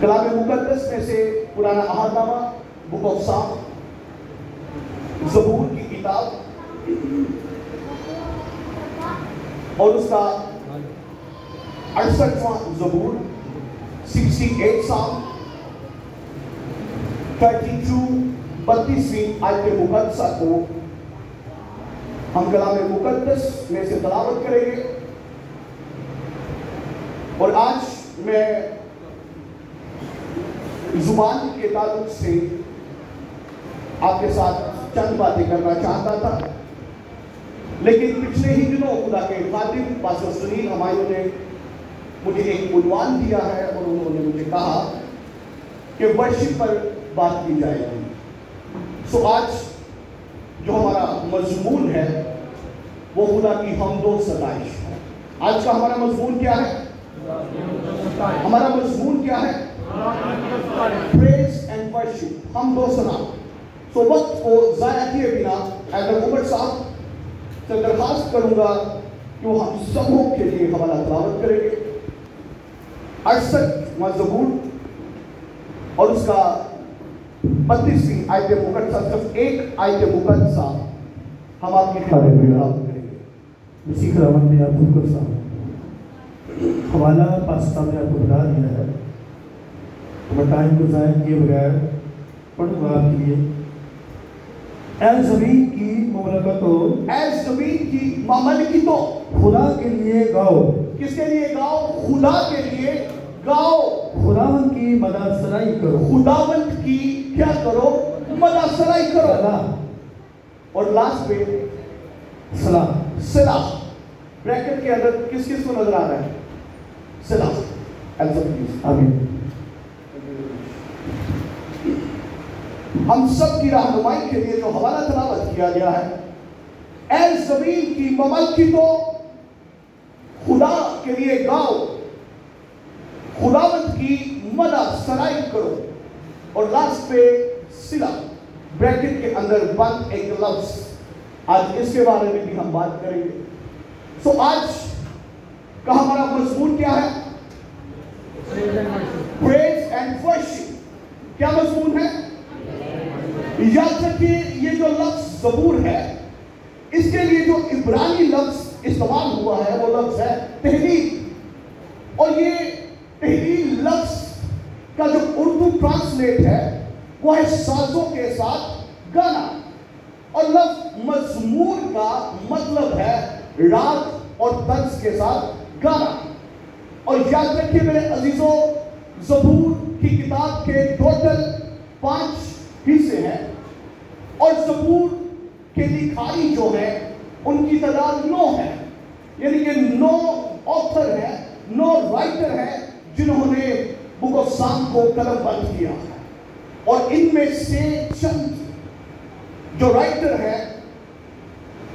کلام مقدس میں سے پرانا عہد نامہ بک آف سام، زبور کی کتاب اور اس کا 68واں زبور، 68 سام 32 آیت مقدسہ کو ہم کلام مقدس میں سے تلاوت کریں گے۔ اور آج میں زبان کے تعلق سے آپ کے ساتھ چند باتیں کرنا چاہتا تھا، لیکن پچھلے ہی دنوں خدا کے خادم پاسٹر سنیل ہمایوں نے مجھے ایک عنوان دیا ہے اور انہوں نے مجھے کہا کہ ورشپ پر بات کی جائے گی۔ سو آج جو ہمارا مضمون ہے وہ خدا کی حمد و ستائش ہے۔ آج کا ہمارا مضمون کیا ہے؟ ہمارا مضمون کیا ہے؟ پریز اینڈ ورشپ، حمد و ثنا۔ سو وقت کو ضائع کیے بنا ایڈر عمر صاحب سے درخواست کروں گا کہ وہ ہم سبوں کے لیے حوالہ تلاوت کریں گے۔ 68واں زبور اور اس کا 32 آیت مقدسہ، صرف ایک آیت مقدسہ ہم آپ کی خدمت میں تلاوت کریں گے۔ مسیح خداوند نے آپ کو صاحب حوالہ پاستا نے آپ کو بتا دیا ہے، تو میں ٹائم کو ضائع کیے بغیر پڑھوں گا آپ کے لیے۔ اے زمین کی مملکتوں، اے زمین کی مملکتوں، خدا کے لیے گاؤ۔ کس کے لیے گاؤ؟ خدا کے لیے گاؤ۔ خداوند کی مدح سرائی کرو۔ خداوند کی کیا کرو؟ مدح سرائی کرو۔ اور لاسٹ پہ سلام، صلاح، بریکٹ کے اندر کس کس کو نظر آ رہا ہے؟ صلاح۔ آمین۔ ہم سب کی رہنمائی کے لیے جو حوالہ تلاوت کیا گیا ہے، اے زمین کی مملکتوں، خدا کے لیے گاؤ، خداوند کی مدح سرائی کرو، اور لاسٹ پہ صلہ، بریکٹ کے اندر بند ایک لفظ۔ آج اس کے بارے میں بھی ہم بات کریں گے۔ سو آج کا ہمارا مضمون کیا ہے؟ Praise and worship. کیا مضمون ہے؟ یاد رکھیے یہ جو لفظ زبور ہے، اس کے لیے جو عبرانی لفظ استعمال ہوا ہے وہ لفظ ہے تہلیل، اور یہ تہلیل لفظ کا جو اردو ٹرانسلیٹ ہے وہ ہے سازوں کے ساتھ گانا، اور لفظ مزمور کا مطلب ہے راگ اور طرز کے ساتھ گانا۔ اور یاد رکھیے میرے عزیزوں، زبور کی کتاب کے ٹوٹل 5 حصے ہیں، اور زبور کے لکھائی جو ہے ان کی تعداد 9 ہے، یعنی کہ 9 آتھر ہیں، 9 رائٹر ہیں جنہوں نے بک آف سام کو قلم بند کیا ہے۔ اور ان میں سے چند جو رائٹر ہیں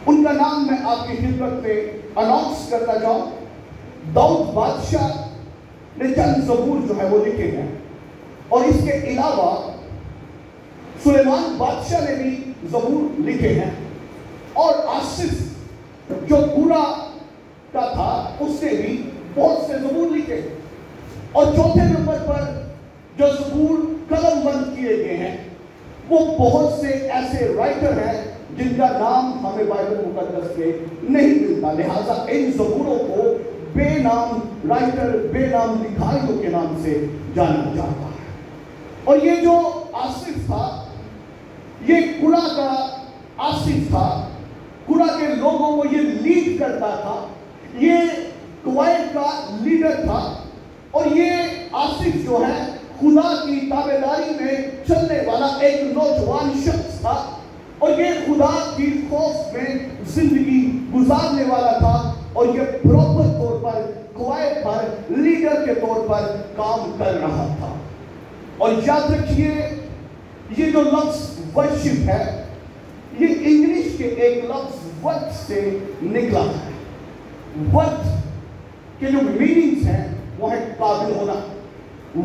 ان کا نام میں آپ کی خدمت میں اناؤنس کرتا جاؤں۔ داؤد بادشاہ نے چند زبور جو ہے وہ لکھے ہیں، اور اس کے علاوہ سلیمان بادشاہ نے بھی زبور لکھے ہیں، اور آصف جو پورا کا تھا اس نے بھی بہت سے زبور لکھے۔ اور چوتھے نمبر پر جو زبور قلم بند کیے گئے ہیں وہ بہت سے ایسے رائٹر ہیں جن کا نام ہمیں بائبل مقدس میں نہیں ملتا، لہٰذا ان زبوروں کو بے نام رائٹر، بے نام لکھائیوں کے نام سے جانا جاتا ہے۔ اور یہ جو آصف تھا یہ قرآن کا آصف تھا، قرآن کے لوگوں کو یہ لیڈ کرتا تھا، یہ قوائد کا لیڈر تھا، اور یہ آصف جو ہے خدا کی تابعداری میں چلنے والا ایک نوجوان شخص تھا، اور یہ خدا کی خوف میں زندگی گزارنے والا تھا، اور یہ پراپر طور پر قوائد پر لیڈر کے طور پر کام کر رہا تھا۔ اور یاد رکھیے یہ جو لفظ ورشپ ہے یہ انگلش کے ایک لفظ ورت سے نکلا ہے۔ ورت کے جو میننگز ہیں وہ ہے قابل ہونا۔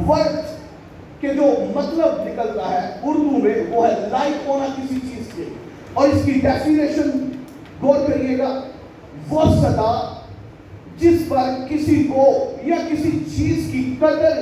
ورت کے جو مطلب نکلتا ہے اردو میں وہ ہے لائق ہونا کسی چیز کے، اور اس کی ڈیفینیشن غور کریے گا، وہ سطح جس پر کسی کو یا کسی چیز کی قدر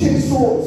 600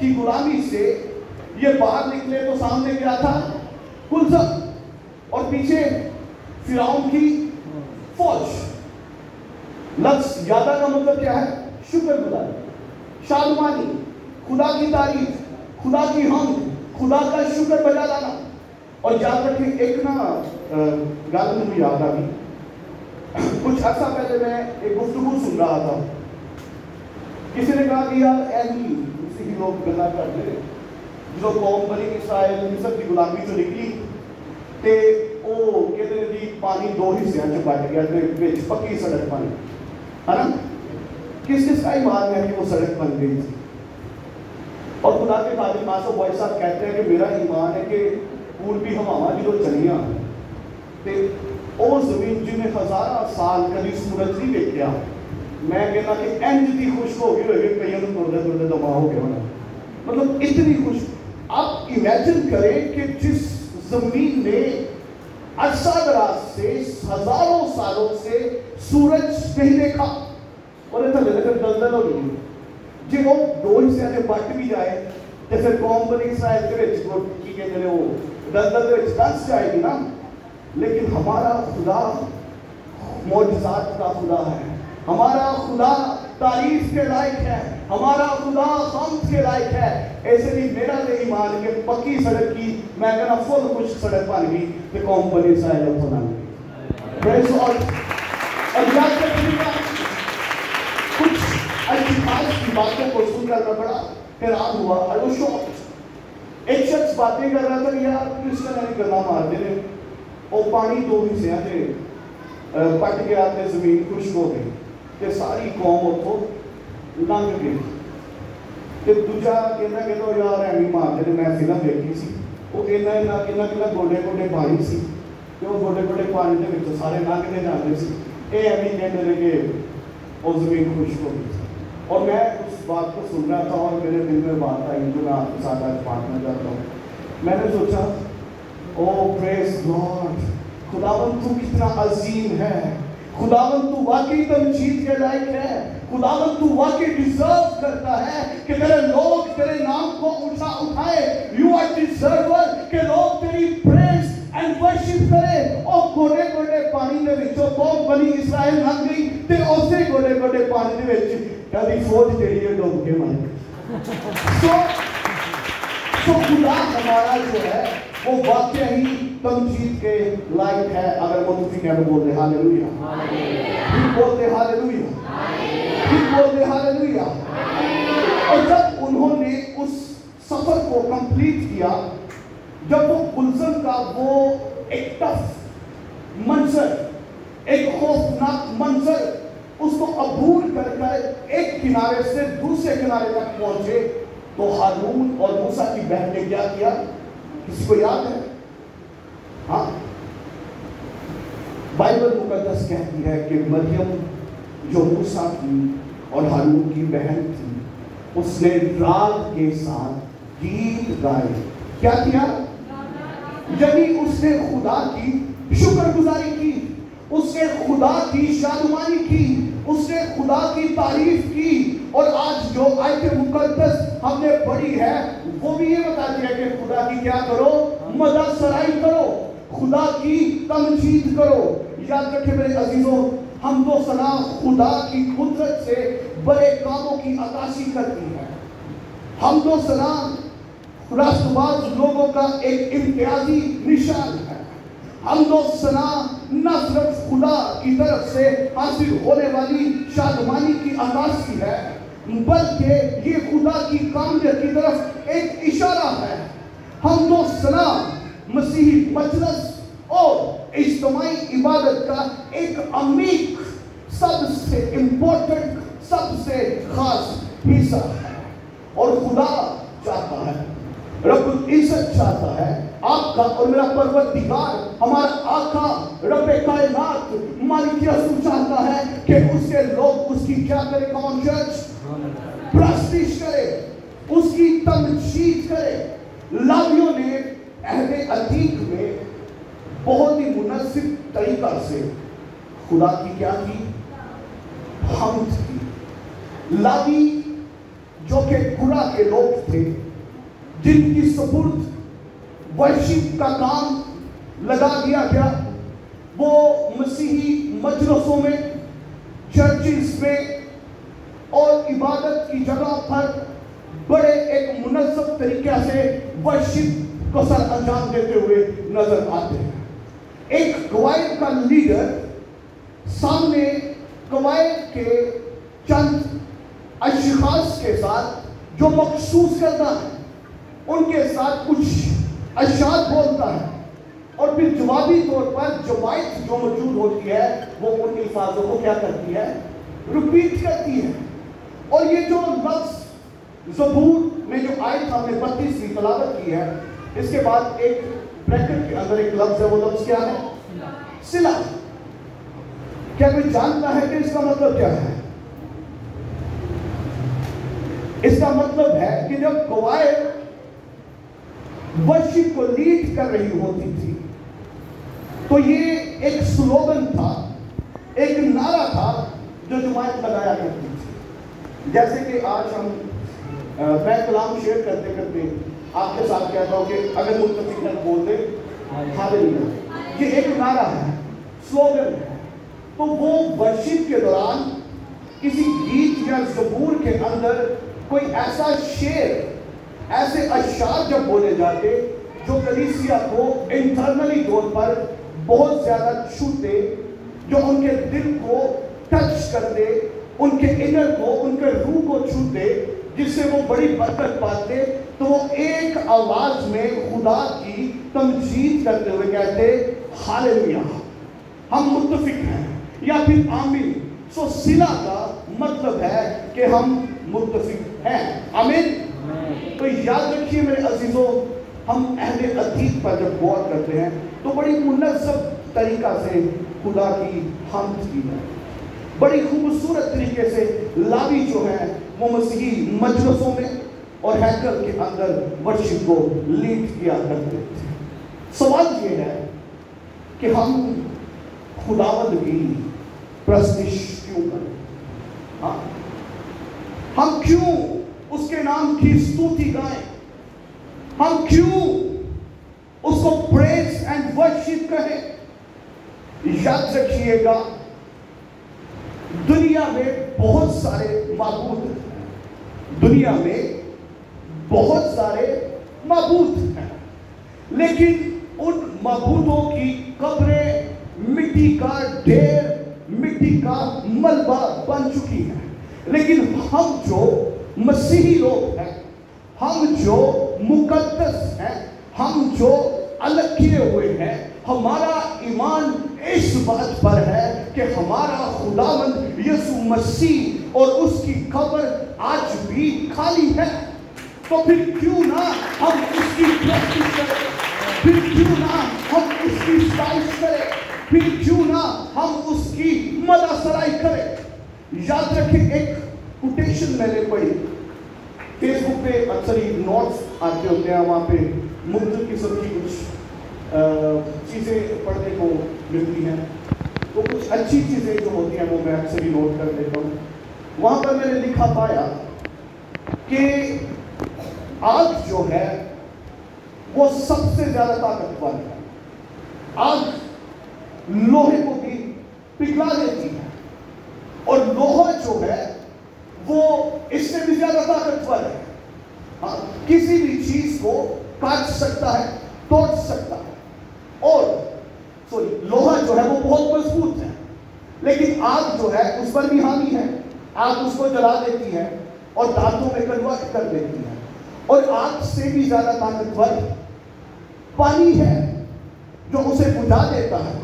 کی غلامی سے یہ باہر نکلے تو سامنے کیا تھا؟ کلزم، اور پیچھے فرعون کی فوج۔ لفظ یادہ کا مطلب کیا ہے؟ شکر گزاری، شادمانی، خدا کی تعریف، خدا کی حمد، خدا کا شکر بجا لانا۔ اور یاد رکھیں ایک نا گل مجھے یاد آ گئی، کچھ عرصہ پہلے میں ایک گفتگو سن رہا تھا، کسی نے کہا کہ یار ایسی اسی لوگ گلا کرتے جو قوم بنی اسرائیل مصر کی غلامی سے نکلی تے او کہتے ہیں جی پانی دو حصوں میں بٹ گیا تے وچ پکی سڑک بن گئی، ہے نا؟ کس کس کا ایمان ہے کہ وہ سڑک بن گئی تھی؟ اور خدا کے خادم ماسو بھائی صاحب کہتے ہیں کہ میرا ایمان ہے کہ پوربی ہواواں جو چلیاں تے او زمین جن نے ہزارہ سال کبھی سورج نہیں دیکھا، میں کہنا کہ انج دی خشک ہو گئی ہوگی، کئی لوگ ٹردے ٹردے دبا ہو گئے ہونا، مطلب اتنی خشک۔ آپ ایمیجن کریں کہ جس زمین نے عرصہ دراز سے ہزاروں سالوں سے سورج نہیں دیکھا، اور تھلے تک دلدل ہو گئی، جی وہ دو حصے سے بٹ بھی جائے تو پھر قوم بنی اسرائیل کے وچ کی کہتے ہیں وہ دلدل کے وچ دس جائے گی نا۔ لیکن ہمارا خدا معجزات کا خدا ہے، ہمارا خدا تعریف کے لائق ہے، ہمارا خدا حمد کے لائق ہے۔ ایسے نہیں میرا تو ایمان کہ پکی سڑک کی میں کہنا فل خشک سڑک بن گئی کہ قوم بنی اسرائیل اتوں بن گئی۔ اور یاد رکھیے گا کچھ الفاظ کی باتوں کو سن کر میں بڑا حیران ہوا، ایک شخص باتیں کر رہا تھا کہ یار کرسچن نے گلا مار دے وہ پانی دو حصوں سے پٹ گیا تے زمین خشک ہو گئی تے ساری قوم اتوں لنگ گئی تے دوجا کہنا کہ یار ایویں مارتے نے، میں فلم دیکھی سی وہ کہنا گوڈے گوڈے پانی سی تے وہ گوڈے گوڈے پانی دے وچ سارے لنگتے جاندے سی، اے ایویں کہندے نے کہ وہ زمین خشک ہو گئی۔ اور میں اس بات کو سن رہا تھا اور میرے دل میں بات آئی جو میں آپ کے ساتھ آج بانٹنا چاہتا ہوں۔ میں نے سوچا او پریز گاڈ، خداوند تو کتنا عظیم ہے، خداوند تو واقعی تمجید کے لائق ہے، خداوند تو واقعی ڈیزرو کرتا ہے کہ تیرے لوگ تیرے نام کو اٹھائے، یو آر ڈیزرور کہ لوگ تیری پریز اینڈ ورشپ کرے۔ اور گوڈے گوڈے پانی دے وچوں قوم بنی اسرائیل لنگ گئی تے اسی گوڈے گوڈے پانی دے وچ کبھی فوج جڑی ہے ڈوب کے مر گئی۔ تو خدا ہمارا جو ہے وہ واقعی تمجید کے لائق ہے۔ اگر متفق ہے تو بولتے ہاللویا، بولتے ہاللویا، بولتے ہاللویا۔ اور جب انہوں نے اس سفر کو کمپلیٹ کیا، جب وہ کلزم کا وہ ایک ٹف منظر، ایک خوفناک منظر اس کو عبور کر کر ایک کنارے سے دوسرے کنارے تک پہنچے تو ہارون اور موسیٰ کی بہن نے کیا کیا؟ کسی کو یاد ہے؟ ہاں، بائبل مقدس کہتی ہے کہ مریم جو موسیٰ کی اور ہارون کی بہن تھی، اس نے راگ کے ساتھ گیت گائے۔ کیا کیا؟ یعنی اس نے خدا کی شکر گزاری کی، اس نے خدا کی شادمانی کی، اس نے خدا کی تعریف کی۔ اور آج جو آیت مقدس ہم نے پڑھی ہے وہ بھی یہ بتاتی ہے کہ خدا کی کیا کرو؟ مدح سرائی کرو، خدا کی تمجید کرو۔ یاد رکھیں میرے عزیزوں، حمد و ثنا خدا کی قدرت سے بڑے کاموں کی عکاسی کرتی ہے۔ حمد و ثنا راست باز لوگوں کا ایک امتیازی نشان ہے۔ حمد و ثنا نہ صرف خدا کی طرف سے حاصل ہونے والی شادمانی کی عکاسی ہے، بلکہ یہ خدا کی کاملیت کی طرف ایک اشارہ ہے۔ حمد و ثنا مسیحی مجلس اور اجتماعی عبادت کا ایک عمیق، سب سے امپورٹنٹ، سب سے خاص حصہ ہے۔ اور خدا چاہتا ہے، رب العزت چاہتا ہے، آپ کا اور میرا پروردگار ہمارا آقا رب کائنات مالک یسوع چاہتا ہے کہ اس کے لوگ اس کی کیا کرے؟ کون چرچ پرستش کرے، اس کی تمجید کرے۔ لاویوں نے عہد عتیق میں بہت ہی منظم طریقہ سے خدا کی کیا کی؟ حمد کی۔ لاوی جو کہ خدا کے لوگ تھے، جن کی سپرد ورشپ کا کام لگا دیا گیا، وہ مسیحی مجلسوں میں، چرچز میں اور عبادت کی جگہ پر بڑے ایک منظم طریقے سے ورشپ کو سر انجام دیتے ہوئے نظر آتے ہیں۔ ایک قبائل کا لیڈر سامنے قبائل کے چند اشخاص کے ساتھ جو مخصوص کرتا ہے، ان کے ساتھ کچھ اشعار بولتا ہے، اور پھر جوابی طور پر جماعت جو موجود ہوتی ہے وہ ان الفاظوں کو کیا کرتی ہے؟ ریپیٹ کرتی ہے۔ اور یہ جو لفظ زبور میں جو آیت ہم نے 32ویں تلاوت کی ہے، اس کے بعد ایک بریکٹ کے اندر ایک لفظ ہے، وہ لفظ کیا ہے؟ صلہ۔ کیا کوئی جانتا ہے کہ اس کا مطلب کیا ہے؟ اس کا مطلب ہے کہ جب قبائل ورشپ کو لیڈ کر رہی ہوتی تھی تو یہ ایک سلوگن تھا، ایک نعرہ تھا جو جماعت لگایا کرتی تھی۔ جیسے کہ آج ہم میں کلام شیئر کرتے کرتے آپ کے ساتھ کہتا ہوں کہ اگر متفقین بول دیں ہاللیلویا، یہ ایک نعرہ ہے، سلوگن ہے۔ تو وہ ورشپ کے دوران کسی گیت یا زبور کے اندر کوئی ایسا شعر، ایسے اشعار جب بولے جاتے جو کلیسیا کو انٹرنلی طور پر بہت زیادہ چھوتے، جو ان کے دل کو ٹچ کرتے، ان کے انر کو، ان کے روح کو چھوتے، جس سے وہ بڑی برکت پاتے، تو وہ ایک آواز میں خدا کی تمجید کرتے ہوئے کہتے ہاللیلویا، ہم متفق ہیں، یا پھر آمین۔ سو صلہ کا مطلب ہے کہ ہم متفق ہیں، آمین۔ تو یاد رکھیے میرے عزیزوں، ہم اہل عتیق پر جب غور کرتے ہیں تو بڑی منظم طریقہ سے خدا کی حمد کی ہے، بڑی خوبصورت طریقے سے لاوی جو ہے وہ مسیحی مجلسوں میں اور ہیکل کے اندر ورشپ کو لیڈ کیا کرتے تھے۔ سوال یہ ہے کہ ہم خداوند کی پرستش کیوں کریں؟ ہم کیوں اس کے نام کی ستوتی گائیں؟ ہم کیوں اس کو پریز اینڈ ورشپ کہیں؟ یاد رکھیے گا، دنیا میں بہت سارے معبود ہیں، دنیا میں بہت سارے معبود ہیں، لیکن ان معبودوں کی قبریں مٹی کا ڈھیر، مٹی کا ملبہ بن چکی ہیں۔ لیکن ہم جو مسیحی لوگ ہیں، ہم جو مقدس ہیں، ہم جو الگ کیے ہوئے ہیں، ہمارا ایمان اس بات پر ہے کہ ہمارا خداوند یسوع مسیح اور اس کی قبر آج بھی خالی ہے۔ تو پھر کیوں نہ ہم اس کی پرستش کریں، پھر کیوں نہ ہم اس کی ستائش کریں، پھر کیوں نہ ہم اس کی مدح سرائی کریں۔ یاد رکھیں، ایک کوٹیشن میں نے پڑھی، فیس بک پہ اکثر ہی نوٹس آتے ہوتے ہیں، وہاں پہ مختلف قسم کی کچھ چیزیں پڑھنے کو ملتی ہیں، تو کچھ اچھی چیزیں جو ہوتی ہیں وہ میں اکثر ہی نوٹ کر دیتا ہوں۔ وہاں پر میں نے لکھا پایا کہ آگ جو ہے وہ سب سے زیادہ طاقتور ہے، آگ لوہے کو بھی پگھلا دیتی ہے، اور لوہا جو ہے وہ اس سے بھی زیادہ طاقتور ہے، کسی بھی چیز کو کاٹ سکتا ہے، توڑ سکتا ہے، اور لوہا جو ہے وہ بہت مضبوط ہے، لیکن آگ جو ہے اس پر بھی حاوی ہے، آگ اس کو جلا دیتی ہے اور دھاتوں میں کنورٹ کر دیتی ہے، اور آگ سے بھی زیادہ طاقتور پانی ہے جو اسے بجھا دیتا ہے،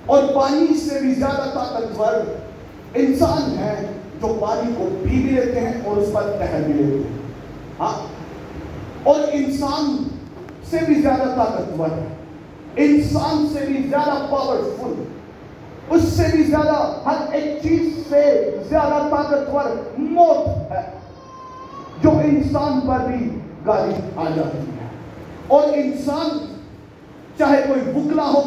اور پانی سے بھی زیادہ طاقتور انسان ہے جو پانی کو پی بھی لیتے ہیں اور اس پر تہر بھی لیتے ہیں، اور انسان سے بھی زیادہ طاقتور ہے، انسان سے بھی زیادہ پاورفل، اس سے بھی زیادہ، ہر ایک چیز سے زیادہ طاقتور موت ہے جو انسان پر بھی غالب آ جاتی ہے۔ اور انسان چاہے کوئی وکلا ہو،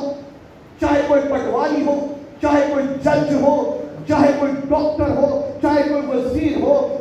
چاہے کوئی پٹواری ہو، چاہے کوئی جج ہو، چاہے کوئی ڈاکٹر ہو، چاہے کوئی وزیر ہو،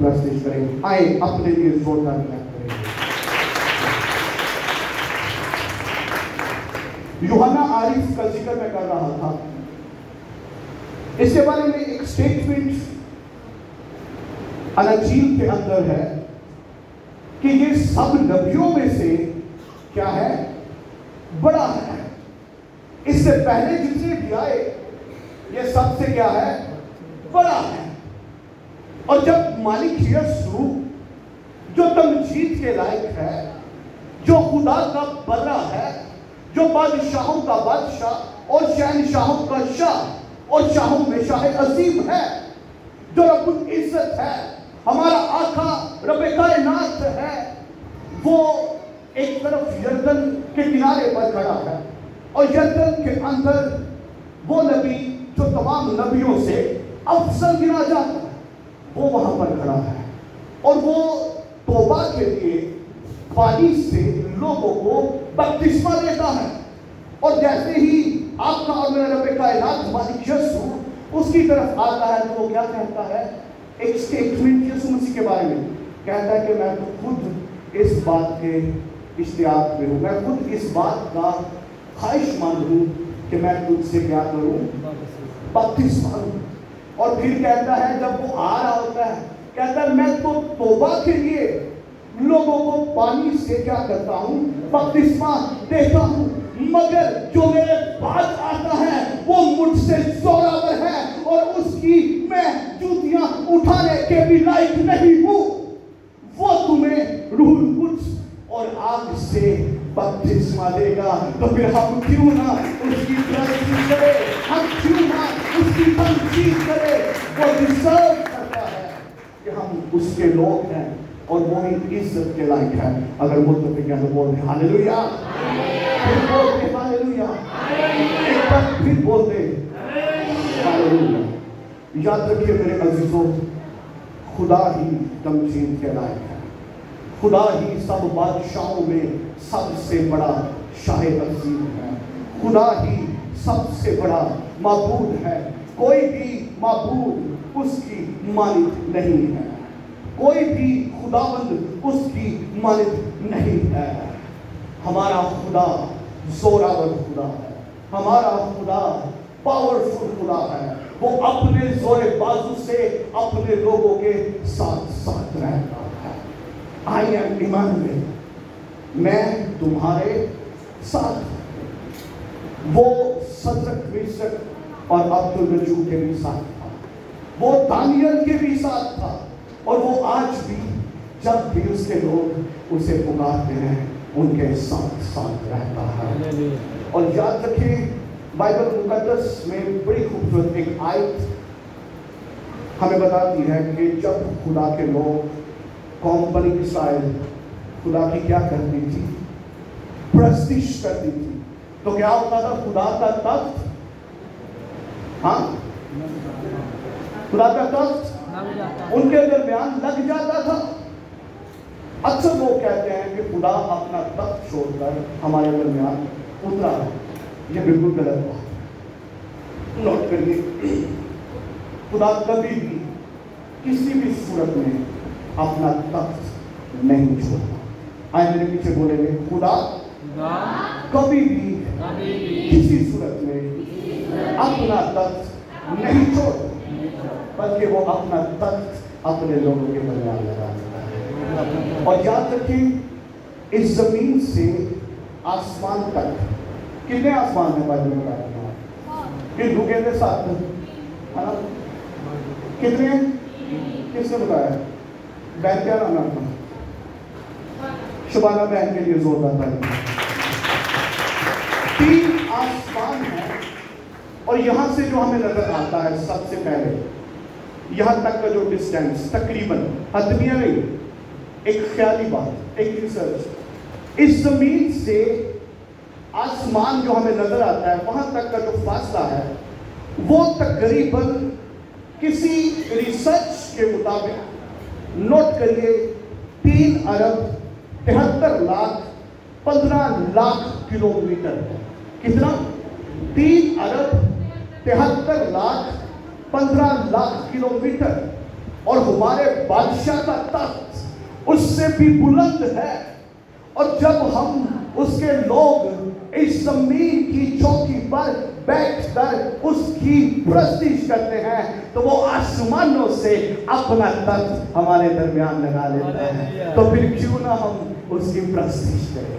پرستش کریں. آئے اپنے لیے زوردار کلیپ کریں. یوحنا عارف کا ذکر میں کر رہا تھا. اس کے بارے میں ایک سٹیٹمنٹ انجیل کے اندر ہے کہ یہ سب نبیوں میں سے کیا ہے؟ بڑا ہے. اس سے پہلے جتنے بھی آئے یہ سب سے کیا ہے؟ بڑا ہے. اور جب مالک یسوع جو تمجید کے لائق ہے، جو خدا کا بڑا ہے، جو بادشاہوں کا بادشاہ اور شہنشاہوں کا شاہ اور شاہوں میں شاہ عظیم ہے، جو رب العزت ہے، ہمارا آقا رب کائنات ہے، وہ ایک طرف یردن کے کنارے پر کھڑا ہے اور یردن کے اندر وہ نبی جو تمام نبیوں سے افضل گنا جاتا ہے وہ وہاں پر کھڑا ہے اور وہ توبہ کے لیے پانی سے لوگوں کو بپتسمہ دیتا ہے. اور جیسے ہی آپ کا اور میرا رب کائنات مالک یسوع اس کی طرف آتا ہے تو وہ کیا کہتا ہے؟ ایک سٹیٹمنٹ یسوع مسیح کے بارے میں کہتا ہے کہ میں تو خود اس بات کے اشتیاق میں ہوں، میں خود اس بات کا خواہش مند ہوں کہ میں تجھ سے کیا کروں؟ بپتسمہ لوں. اور پھر کہتا ہے جب وہ آ رہا ہوتا ہے کہتا ہے میں تو توبہ کے لیے لوگوں کو پانی سے کیا کرتا ہوں؟ بپتسمہ دیتا ہوں، مگر جو میرے بعد آتا ہے وہ مجھ سے زوراور ہے اور اس کی میں جوتیاں اٹھانے کے بھی لائق نہیں ہوں. وہ تمہیں روح القدس اور آگ سے بپتسمہ دے گا. تو پھر ہم کیوں نہ اس کی پرستش کرے، ہم کیوں نہ اس کی تمجید کرے؟ وہ ڈیزرو کرتا ہے کہ ہم اس کے لوگ ہیں اور وہی عزت کے لائق ہے. اگر متفق ہیں تو بولتے ہاللویا، پھر بولتے ہاللویا، ایک بار پھر بولتے ہاللویا. یاد رکھیے میرے عزیزوں، خدا ہی تمجید کے لائق ہے. خدا ہی سب بادشاہوں میں سب سے بڑا شاہ عظیم ہے. خدا ہی سب سے بڑا معبود ہے. کوئی بھی معبود اس کی مانند نہیں ہے، کوئی بھی خداوند اس کی مانند نہیں ہے. ہمارا خدا زوراور خدا ہے، ہمارا خدا پاورفل خدا ہے. وہ اپنے زور بازو سے اپنے لوگوں کے ساتھ ساتھ رہتا ہے. آئی ایم ایمانویل، میں تمہارے ساتھ. وہ صدرک میشک اور عبدالنجو کے بھی ساتھ تھا، وہ دانیل کے بھی ساتھ تھا، اور وہ آج بھی جب بھی اس کے لوگ اسے پکارتے ہیں ان کے ساتھ ساتھ رہتا ہے. اور یاد رکھیں بائبل مقدس میں بڑی خوبصورت ایک آیت ہمیں بتاتی ہے کہ جب خدا کے لوگ قوم بنی اسرائیل خدا کی کیا کرتی تھی؟ پرستش کرتی تھی. تو کیا ہوتا تھا؟ خدا کا تخت، ہاں خدا کا تخت ان کے درمیان لگ جاتا تھا. اکثر لوگ کہتے ہیں کہ خدا اپنا تخت چھوڑ کر ہمارے درمیان اترا ہے. یہ بالکل غلط بات ہے. نوٹ کریے، خدا کبھی بھی کسی بھی صورت میں اپنا تخت نہیں چھوڑتا. آئے میرے پیچھے بولیں گے، خدا کبھی بھی کسی صورت میں اپنا تخت نہیں چھوڑتا، بلکہ وہ اپنا تخت اپنے لوگوں کے درمیان لگا دیتا ہے. اور یاد رکھیں اس زمین سے آسمان تک کتنے آسمان ہیں بائبل میں بتایا ہے؟ ہندو کہتے 7 ہے نا؟ کتنے ہیں؟ کس نے بتایا؟ بہن کیا نام تھا؟ شبانہ بہن کے لیے زوردار تھا. 3 آسمان ہیں اور یہاں سے جو ہمیں نظر آتا ہے سب سے پہلے یہاں تک کا جو ڈسٹینس تقریباً حتمیہ نہیں، ایک خیالی بات، ایک ریسرچ، اس زمین سے آسمان جو ہمیں نظر آتا ہے وہاں تک کا جو فاصلہ ہے وہ تقریباً کسی ریسرچ کے مطابق، نوٹ کریے، 3 ارب 73 لاکھ 15 لاکھ کلومیٹر. کتنا؟ 3 ارب 73 لاکھ 15 لاکھ کلومیٹر. اور ہمارے بادشاہ کا تخت اس سے بھی بلند ہے، اور جب ہم اس کے لوگ اس زمین کی چوکی پر بیٹھ کر اس کی پرستش کرتے ہیں تو وہ آسمانوں سے اپنا تخت ہمارے درمیان لگا لیتا ہے۔ تو پھر کیوں نہ ہم اس کی پرستش کریں،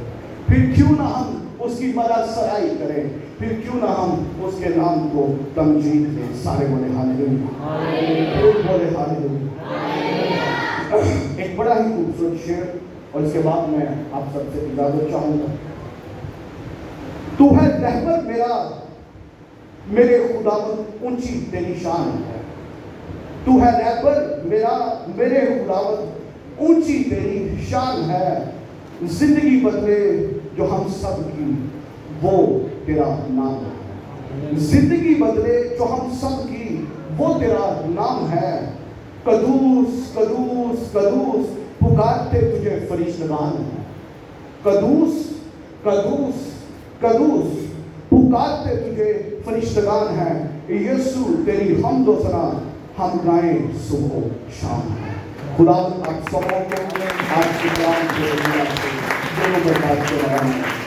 پھر کیوں نہ ہم اس کی مدح سرائی کریں، پھر کیوں نہ ہم اس کے نام کو تمجید دیں۔ سارے بولے ہاللیلویہ، بولے ہاللیلویہ۔ ایک بڑا ہی خوبصورت شعر اور اس کے بعد میں آپ سب سے اجازت چاہوں گا۔ تو ہے رہبر میرا میرے خداوند اونچی تیری شان ہے، تو ہے رہبر میرا میرے خداوند اونچی تیری شان ہے، زندگی بدلے جو ہم سب کی وہ تیرا نام ہے، زندگی بدلے جو ہم سب کی وہ تیرا نام ہے، قدوس قدوس قدوس پکارتے تجھے فرشتگان ہیں، قدوس قدوس قدوس پکارتے تجھے فرشتگان ہیں، یسوع تیری حمد و ثنا ہم گائیں صبح و شام ہے۔ خداوند آپ سبوں کو آپ کی کلام کے ذریعے سے جو برکات کے بیان ہے۔